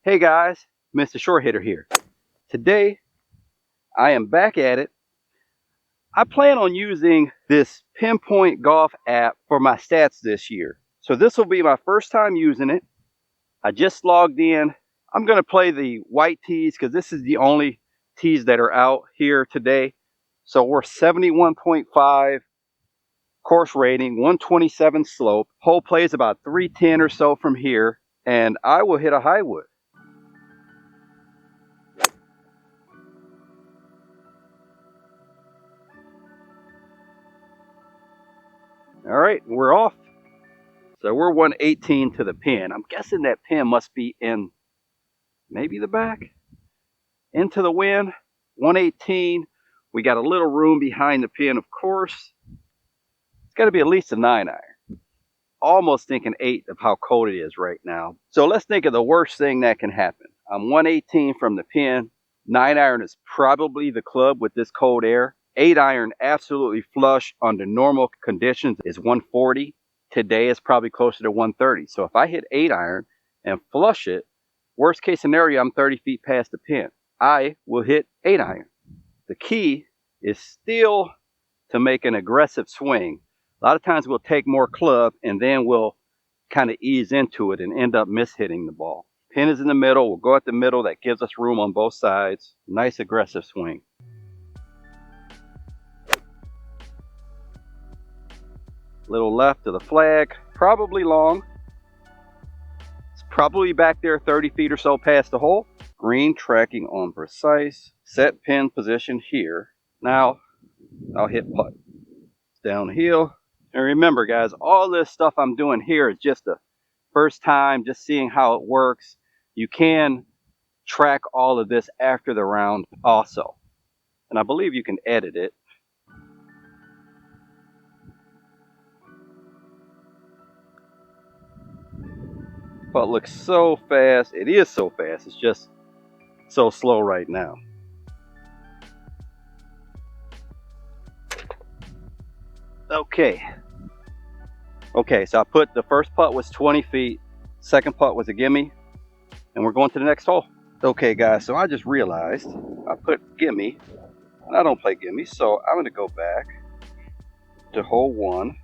Hey guys, Mr. Short Hitter here. Today, I am back at it. I plan on using this Pinpoint golf app for my stats this year. So this will be my first time using it. I just logged in. I'm going to play the white tees because this is the only tees that are out here today. So we're 71.5 course rating, 127 slope. Hole play is about 310 or so from here, and I will hit a high wood. All right, we're off. So we're 118 to the pin. I'm guessing that pin must be in maybe the back. Into the wind, 118. We got a little room behind the pin, of course. It's got to be at least a 9-iron. Almost thinking 8 of how cold it is right now. So let's think of the worst thing that can happen. I'm 118 from the pin. 9-iron is probably the club with this cold air. 8-iron absolutely flush under normal conditions is 140. Today is probably closer to 130. So if I hit 8-iron and flush it, worst case scenario, I'm 30 feet past the pin. I will hit 8-iron. The key is still to make an aggressive swing. A lot of times we'll take more club and then we'll kind of ease into it and end up mishitting the ball. Pin is in the middle. We'll go at the middle. That gives us room on both sides. Nice aggressive swing. Little left to the flag. Probably long. It's probably back there 30 feet or so past the hole. Green tracking on precise. Set pin position here. Now I'll hit putt. It's downhill. And remember guys, all this stuff I'm doing here is just the first time, just seeing how it works. You can track all of this after the round also. And I believe you can edit it. But it looks so fast. It is so fast. It's just so slow right now. Okay, so I put the first putt was 20 feet. Second putt was a gimme. And we're going to the next hole. Okay guys, so I just realized I put gimme. And I don't play gimme, so I'm going to go back to hole 1.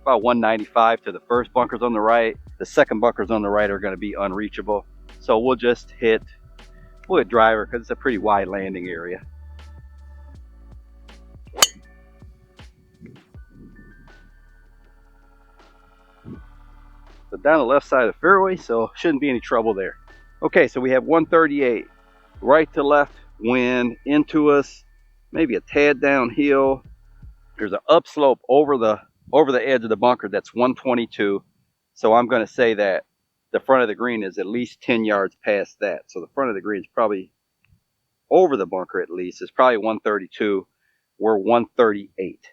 About 195 to the first bunkers on the right. The second bunkers on the right are going to be unreachable. So we'll just hit driver because it's a pretty wide landing area. So down the left side of the fairway, so shouldn't be any trouble there. Okay, so we have 138. Right to left wind into us, maybe a tad downhill. There's an upslope over the edge of the bunker that's 122. So I'm going to say that the front of the green is at least 10 yards past that. So the front of the green is probably over the bunker at least. It's probably 132. We're 138.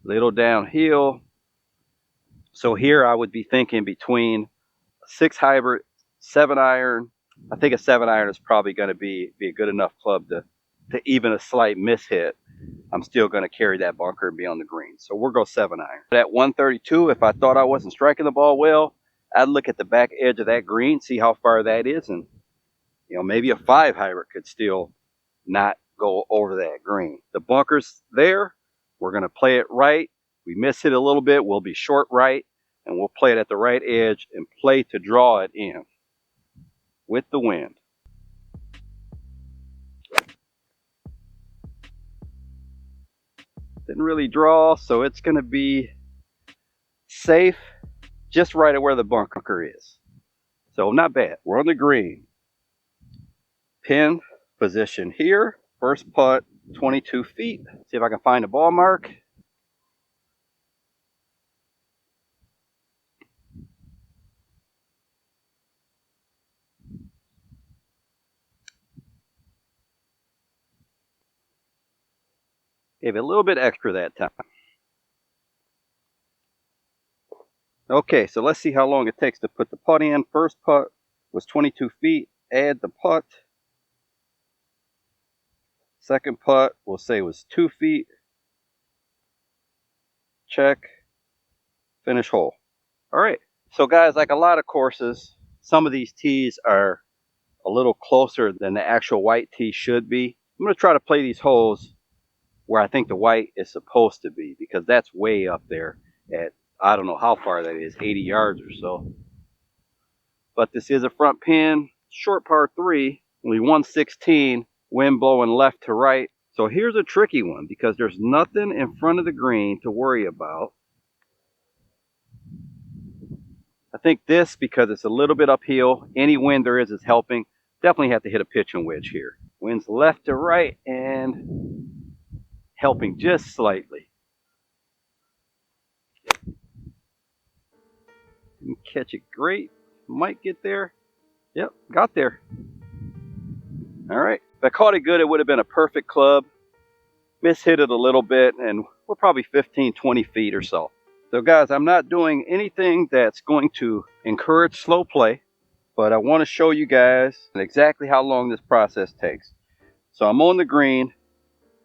Little downhill. So here I would be thinking between a 6 hybrid, 7-iron. I think a 7-iron is probably going to be a good enough club to even a slight mishit. I'm still going to carry that bunker and be on the green. So we'll go 7-iron. At 132, if I thought I wasn't striking the ball well, I'd look at the back edge of that green, see how far that is, and maybe a 5 hybrid could still not go over that green. The bunker's there. We're going to play it right. We miss it a little bit, we'll be short right, and we'll play it at the right edge and play to draw it in with the wind. Didn't really draw, so it's going to be safe just right at where the bunker is. So not bad. We're on the green. Pin position here. First putt, 22 feet. See if I can find a ball mark. Gave it a little bit extra that time. Okay, so let's see how long it takes to put the putt in. First putt was 22 feet. Add the putt. Second putt, we'll say was 2 feet. Check. Finish hole. All right. So guys, like a lot of courses, some of these tees are a little closer than the actual white tee should be. I'm going to try to play these holes where I think the white is supposed to be, because that's way up there at, I don't know how far that is, 80 yards or so. But this is a front pin, short par 3, only 116, wind blowing left to right. So here's a tricky one, because there's nothing in front of the green to worry about. I think this, because it's a little bit uphill, any wind there is helping. Definitely have to hit a pitching wedge here. Wind's left to right and helping just slightly. Didn't catch it great. Might get there. Yep, got there. All right. If I caught it good, it would have been a perfect club. Mishit it a little bit, and we're probably 15, 20 feet or so. So guys, I'm not doing anything that's going to encourage slow play, but I want to show you guys exactly how long this process takes. So I'm on the green,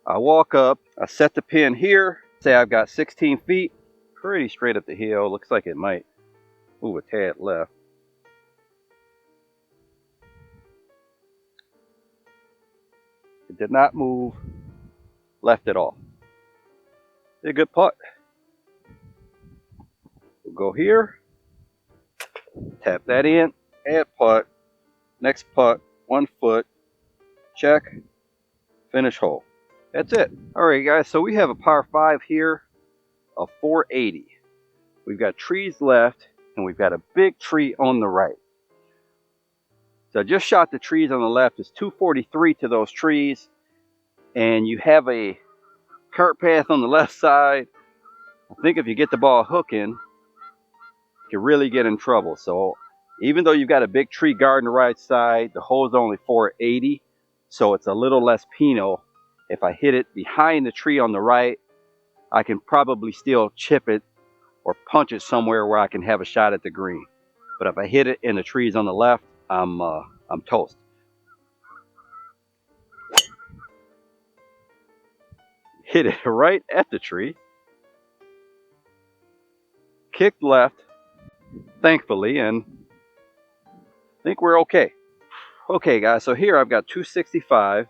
I walk up, I set the pin here, say I've got 16 feet, pretty straight up the hill. Looks like it might move a tad left. It did not move left at all. Did a good putt. We'll go here, tap that in, add putt, next putt, 1 foot, check, finish hole. That's it. All right, guys, so we have a par 5 here of 480. We've got trees left, and we've got a big tree on the right. So I just shot the trees on the left. It's 243 to those trees, and you have a cart path on the left side. I think if you get the ball hooking, you can really get in trouble. So even though you've got a big tree guard on the right side, the hole's only 480, so it's a little less penal. If I hit it behind the tree on the right, I can probably still chip it or punch it somewhere where I can have a shot at the green. But if I hit it in the trees on the left, I'm toast. Hit it right at the tree. Kicked left, thankfully, and I think we're okay. Okay, guys, so here I've got 265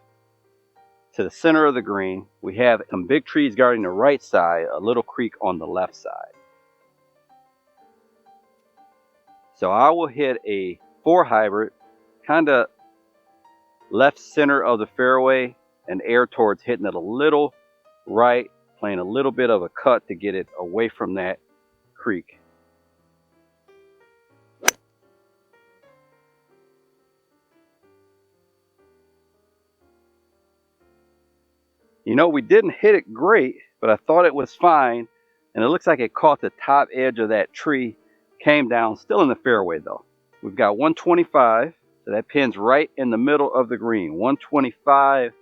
to the center of the green. We have some big trees guarding the right side, a little creek on the left side. So I will hit a 4 hybrid, kind of left center of the fairway and air towards hitting it a little right, playing a little bit of a cut to get it away from that creek. You know, we didn't hit it great, but I thought it was fine, and it looks like it caught the top edge of that tree, came down, still in the fairway though. We've got 125, so that pin's right in the middle of the green. 125.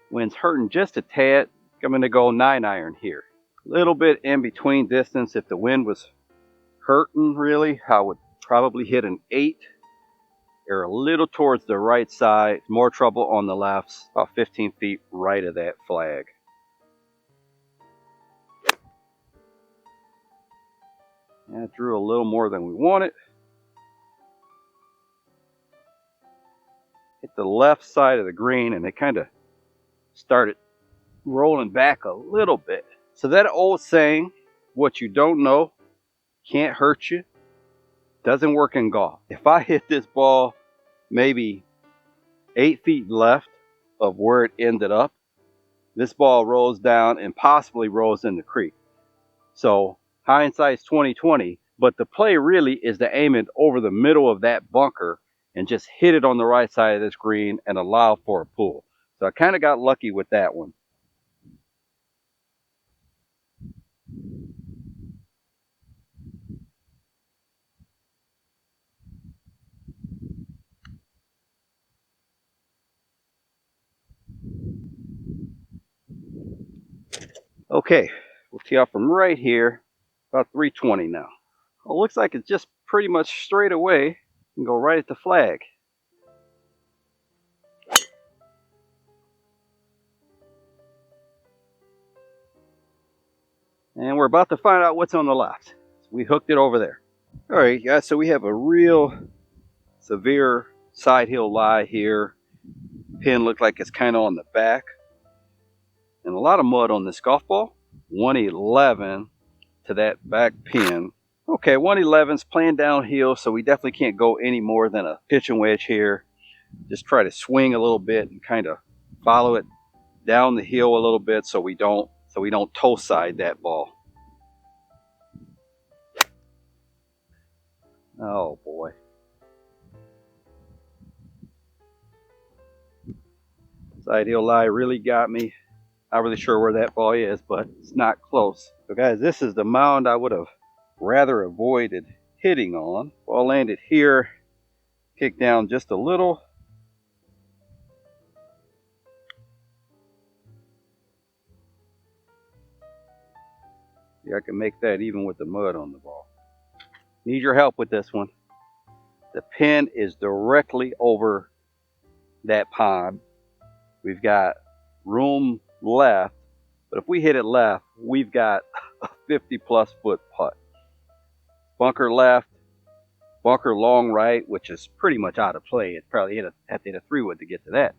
Wind's hurting just a tad. I'm going to go 9-iron here. A little bit in between distance. If the wind was hurting really, I would probably hit an 8. Or a little towards the right side. More trouble on the left, about 15 feet right of that flag. That drew a little more than we wanted. Hit the left side of the green, and it kind of started rolling back a little bit. So that old saying, what you don't know can't hurt you, doesn't work in golf. If I hit this ball maybe 8 feet left of where it ended up, this ball rolls down and possibly rolls in the creek. So hindsight's 20/20, but the play really is to aim it over the middle of that bunker and just hit it on the right side of this green and allow for a pull. So I kind of got lucky with that one. Okay, we'll tee off from right here, about 320 now. Well, it looks like it's just pretty much straight away and go right at the flag. And we're about to find out what's on the left. We hooked it over there. All right, guys, so we have a real severe side heel lie here. Pin looked like it's kind of on the back. And a lot of mud on this golf ball. 111 to that back pin. Okay, 111's playing downhill, so we definitely can't go any more than a pitching wedge here. Just try to swing a little bit and kind of follow it down the hill a little bit so we don't toe side that ball. Oh boy. Side heel lie really got me. Not really sure where that ball is, but it's not close. So guys, this is the mound I would have rather avoided hitting on. Ball landed here, kicked down just a little. Yeah, I can make that even with the mud on the ball. Need your help with this one. The pin is directly over that pond. We've got room left, but if we hit it left, we've got a 50+ foot putt. Bunker left, bunker long right, which is pretty much out of play. It probably have to hit a 3-wood to get to that.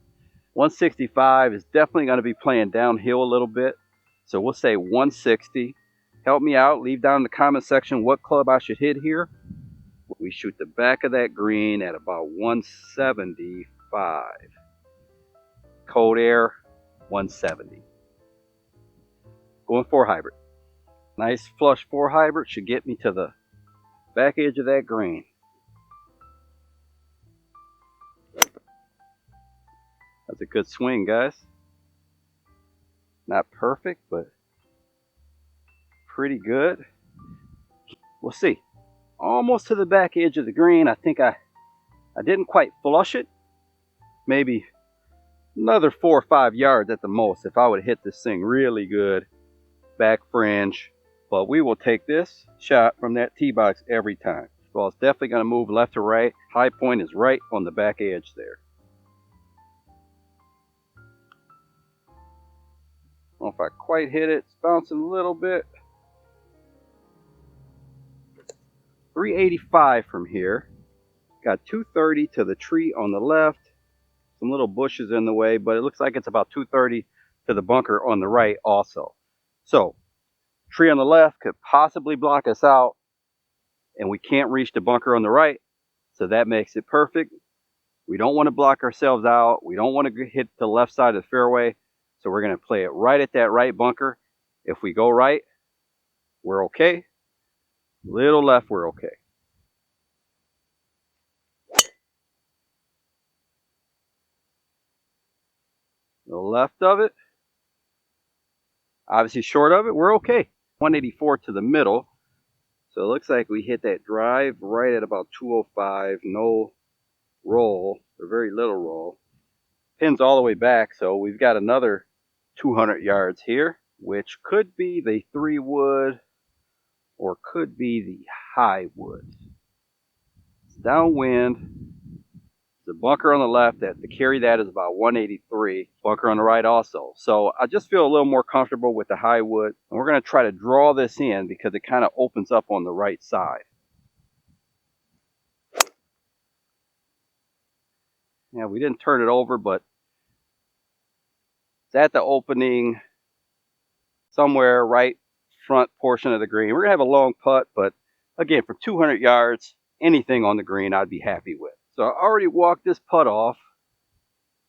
165 is definitely going to be playing downhill a little bit, so we'll say 160. Help me out. Leave down in the comment section what club I should hit here. We shoot the back of that green at about 175. Cold air, 170. Going 4 hybrid. Nice flush 4 hybrid should get me to the back edge of that green. That's a good swing, guys. Not perfect, but pretty good. We'll see. Almost to the back edge of the green. I think I didn't quite flush it. Maybe another 4 or 5 yards at the most if I would hit this thing really good. Back fringe. But we will take this shot from that tee box every time. Well, it's definitely going to move left to right. High point is right on the back edge there. I don't know if I quite hit it. It's bouncing a little bit. 385 from here. Got 230 to the tree on the left. Some little bushes in the way, but it looks like it's about 230 to the bunker on the right also. So, tree on the left could possibly block us out, and we can't reach the bunker on the right, so that makes it perfect. We don't want to block ourselves out. We don't want to hit the left side of the fairway, so we're going to play it right at that right bunker. If we go right, we're okay. Little left, we're okay. The left of it, obviously short of it, we're okay. 184 to the middle. So it looks like we hit that drive right at about 205. No roll, or very little roll. Pin's all the way back, so we've got another 200 yards here, which could be the 3-wood or could be the high wood. It's downwind. The bunker on the left, to carry that is about 183. Bunker on the right also. So I just feel a little more comfortable with the high wood. And we're going to try to draw this in because it kind of opens up on the right side. Yeah, we didn't turn it over, but it's at the opening somewhere right front portion of the green. We're going to have a long putt, but again, from 200 yards, anything on the green I'd be happy with. So I already walked this putt off.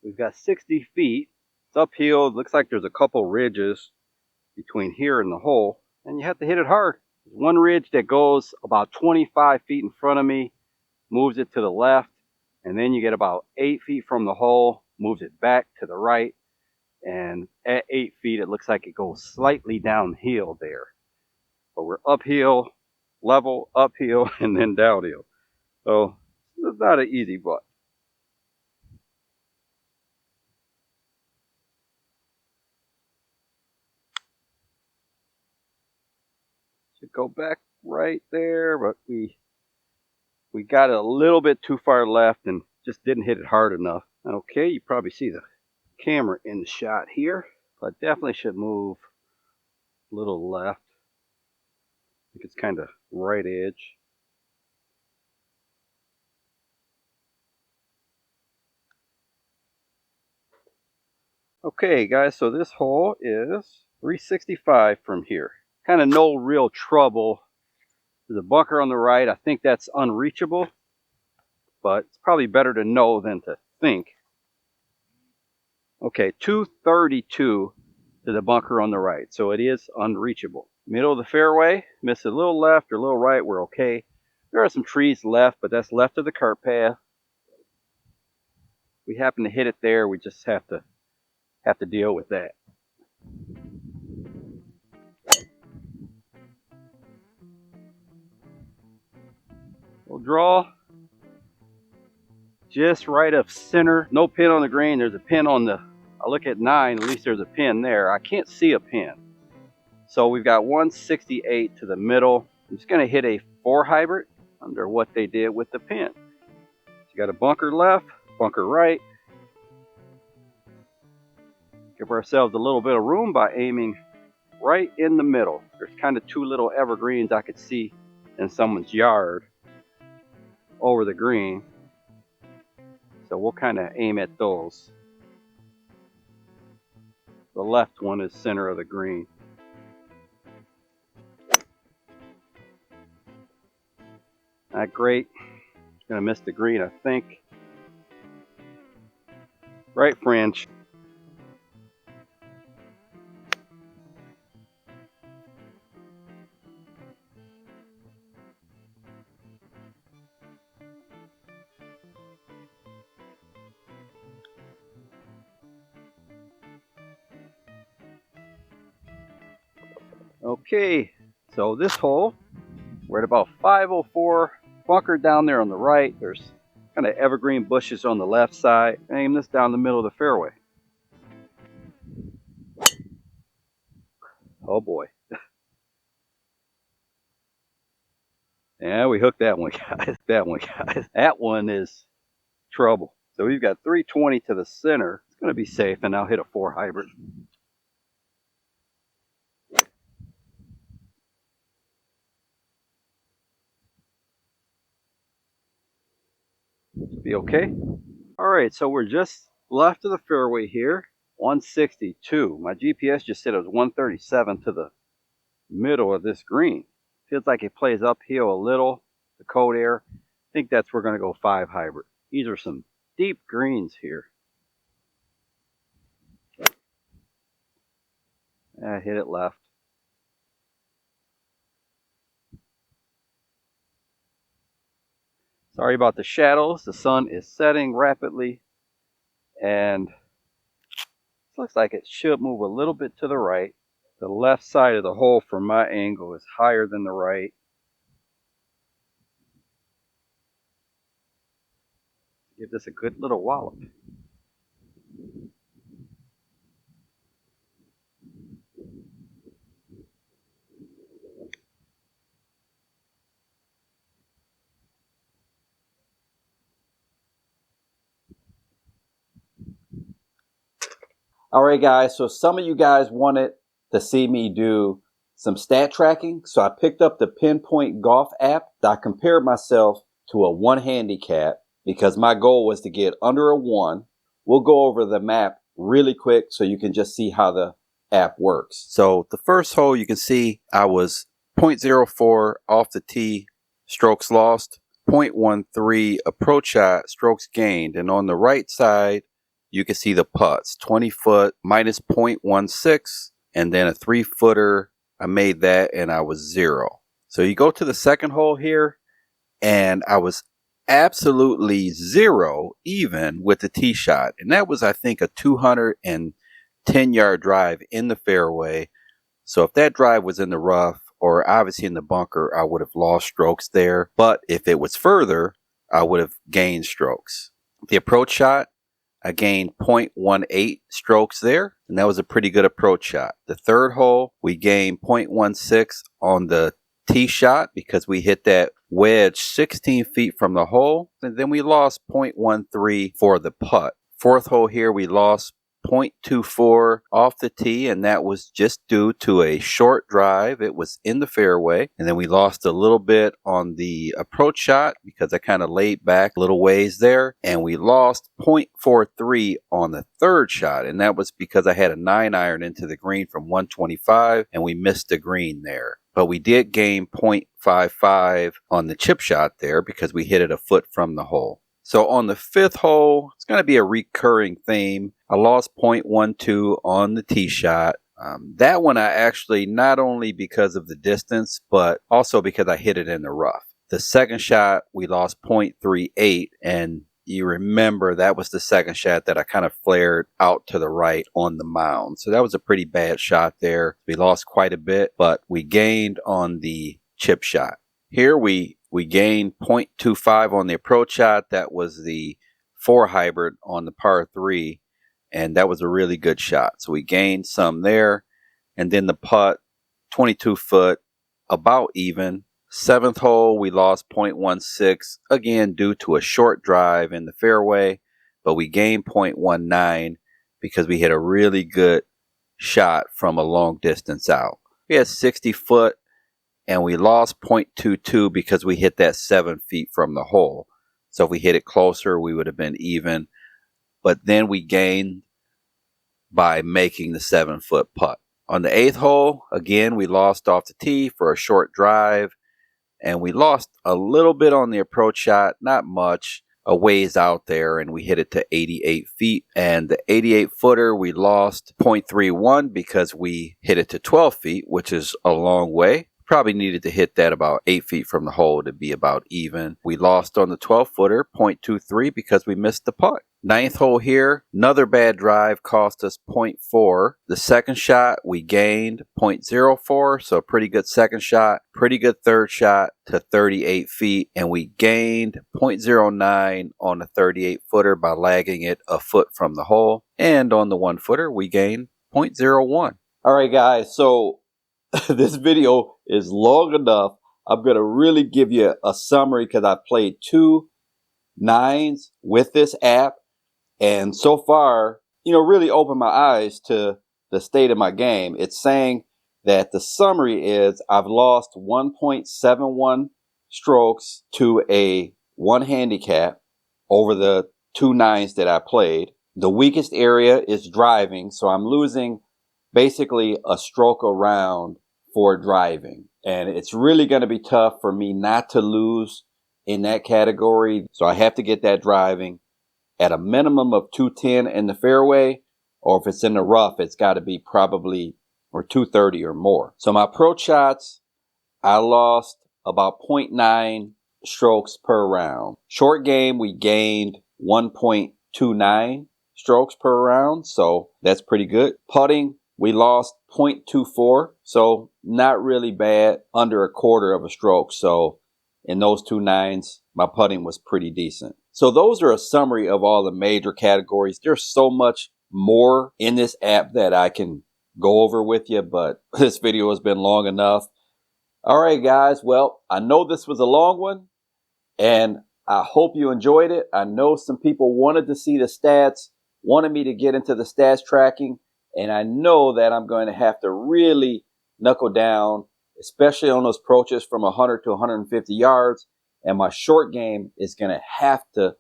We've got 60 feet. It's uphill. It looks like there's a couple ridges between here and the hole. And you have to hit it hard. There's one ridge that goes about 25 feet in front of me, moves it to the left. And then you get about 8 feet from the hole, moves it back to the right. And at 8 feet, it looks like it goes slightly downhill there. But we're uphill, level, uphill, and then downhill. So it's not an easy putt. Should go back right there, but we got it a little bit too far left and just didn't hit it hard enough. Okay, you probably see the camera in the shot here, but definitely should move a little left. think it's kind of right edge. Okay guys, so this hole is 365 from here. Kind of no real trouble. There's a bunker on the right. I think that's unreachable, but it's probably better to know than to think. Okay, 232 to the bunker on the right, so it is unreachable. Middle of the fairway, miss a little left or a little right, we're okay. There are some trees left, but that's left of the cart path. We happen to hit it there, we just have to deal with that. We'll draw just right of center. No pin on the green. There's a pin on the, I look at 9, at least there's a pin there. I can't see a pin. So we've got 168 to the middle. I'm just going to hit a 4 hybrid under what they did with the pin. So you got a bunker left, bunker right. Give ourselves a little bit of room by aiming right in the middle. There's kind of 2 little evergreens I could see in someone's yard over the green. So we'll kind of aim at those. The left one is center of the green. Not great. Gonna miss the green, I think. Right fringe. Okay, so this hole, we're at about 504. Bunker down there on the right. There's kind of evergreen bushes on the left side. Aim this down the middle of the fairway. Oh boy. Yeah, we hooked that one, guys. That one is trouble. So we've got 320 to the center. It's going to be safe, and I'll hit a 4 hybrid. Be okay. All right, so we're just left of the fairway here, 162. My GPS just said it was 137 to the middle of this green. Feels like it plays uphill a little, the cold air. I think that's where we're going to go 5 hybrid. These are some deep greens here. I hit it left. Sorry about the shadows. The sun is setting rapidly, and it looks like it should move a little bit to the right. The left side of the hole from my angle is higher than the right. Give this a good little wallop. All right, guys, so some of you guys wanted to see me do some stat tracking. So I picked up the PINPOINT golf app. I compared myself to a 1 handicap because my goal was to get under a 1. We'll go over the map really quick so you can just see how the app works. So the first hole, you can see I was 0.04 off the tee, strokes lost, 0.13 approach shot, strokes gained. And on the right side, you can see the putts, 20 foot minus 0.16, and then a 3-footer. I made that and I was 0. So you go to the second hole here, and I was absolutely 0 even with the tee shot. And that was, I think, a 210-yard drive in the fairway. So if that drive was in the rough or obviously in the bunker, I would have lost strokes there. But if it was further, I would have gained strokes. The approach shot, I gained 0.18 strokes there, and that was a pretty good approach shot. The third hole, we gained 0.16 on the tee shot because we hit that wedge 16 feet from the hole, and then we lost 0.13 for the putt. Fourth hole here, we lost .24 off the tee, and that was just due to a short drive. It was in the fairway, and then we lost a little bit on the approach shot because I kind of laid back a little ways there, and we lost .43 on the third shot, and that was because I had a 9-iron into the green from 125, and we missed the green there. But we did gain .55 on the chip shot there because we hit it a foot from the hole. So on the fifth hole, it's going to be a recurring theme. I lost .12 on the tee shot. That one I actually, not only because of the distance, but also because I hit it in the rough. The second shot, we lost .38, and you remember that was the second shot that I kind of flared out to the right on the mound. So that was a pretty bad shot there. We lost quite a bit, but we gained on the chip shot. Here we gained .25 on the approach shot. That was the 4 hybrid on the par 3, and that was a really good shot. So we gained some there. And then the putt, 22 foot, about even. Seventh hole, we lost .16, again due to a short drive in the fairway, but we gained .19 because we hit a really good shot from a long distance out. We had 60 foot, and we lost .22 because we hit that 7 feet from the hole. So if we hit it closer, we would have been even. But then we gained by making the 7-foot putt. On the 8th hole, again, we lost off the tee for a short drive. And we lost a little bit on the approach shot, not much, a ways out there, and we hit it to 88 feet. And the 88-footer, we lost .31 because we hit it to 12 feet, which is a long way. Probably needed to hit that about 8 feet from the hole to be about even. We lost on the 12-footer, .23, because we missed the putt. 9th hole here, another bad drive cost us .4. The second shot, we gained .04, so a pretty good second shot. Pretty good third shot to 38 feet, and we gained .09 on the 38-footer by lagging it a foot from the hole. And on the 1-footer, we gained .01. All right, guys, so this video is long enough. I'm going to really give you a summary because I played 2 9s with this app. And so far, really opened my eyes to the state of my game. It's saying that the summary is I've lost 1.71 strokes to a 1 handicap over the 2 9s that I played. The weakest area is driving, so I'm losing basically a stroke around for driving. And it's really going to be tough for me not to lose in that category. So I have to get that driving at a minimum of 210 in the fairway, or if it's in the rough, it's got to be probably or 230 or more. So my approach shots, I lost about 0.9 strokes per round. Short game, we gained 1.29 strokes per round, so that's pretty good. Putting, we lost 0.24, so not really bad, under a quarter of a stroke. So in those 2 9s, my putting was pretty decent. So those are a summary of all the major categories. There's so much more in this app that I can go over with you, but this video has been long enough. All right, guys. Well, I know this was a long one, and I hope you enjoyed it. I know some people wanted to see the stats, wanted me to get into the stats tracking, and I know that I'm going to have to really knuckle down, especially on those approaches from 100 to 150 yards. And my short game is going to have to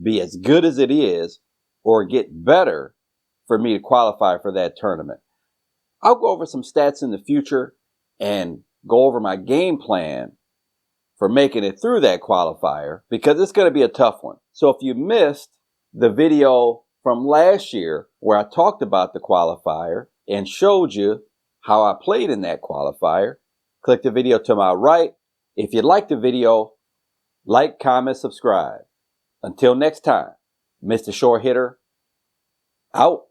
be as good as it is or get better for me to qualify for that tournament. I'll go over some stats in the future and go over my game plan for making it through that qualifier, because it's going to be a tough one. So if you missed the video from last year where I talked about the qualifier and showed you how I played in that qualifier, click the video to my right. If you like the video, like, comment, subscribe. Until next time, Mr. Short Hitter, out.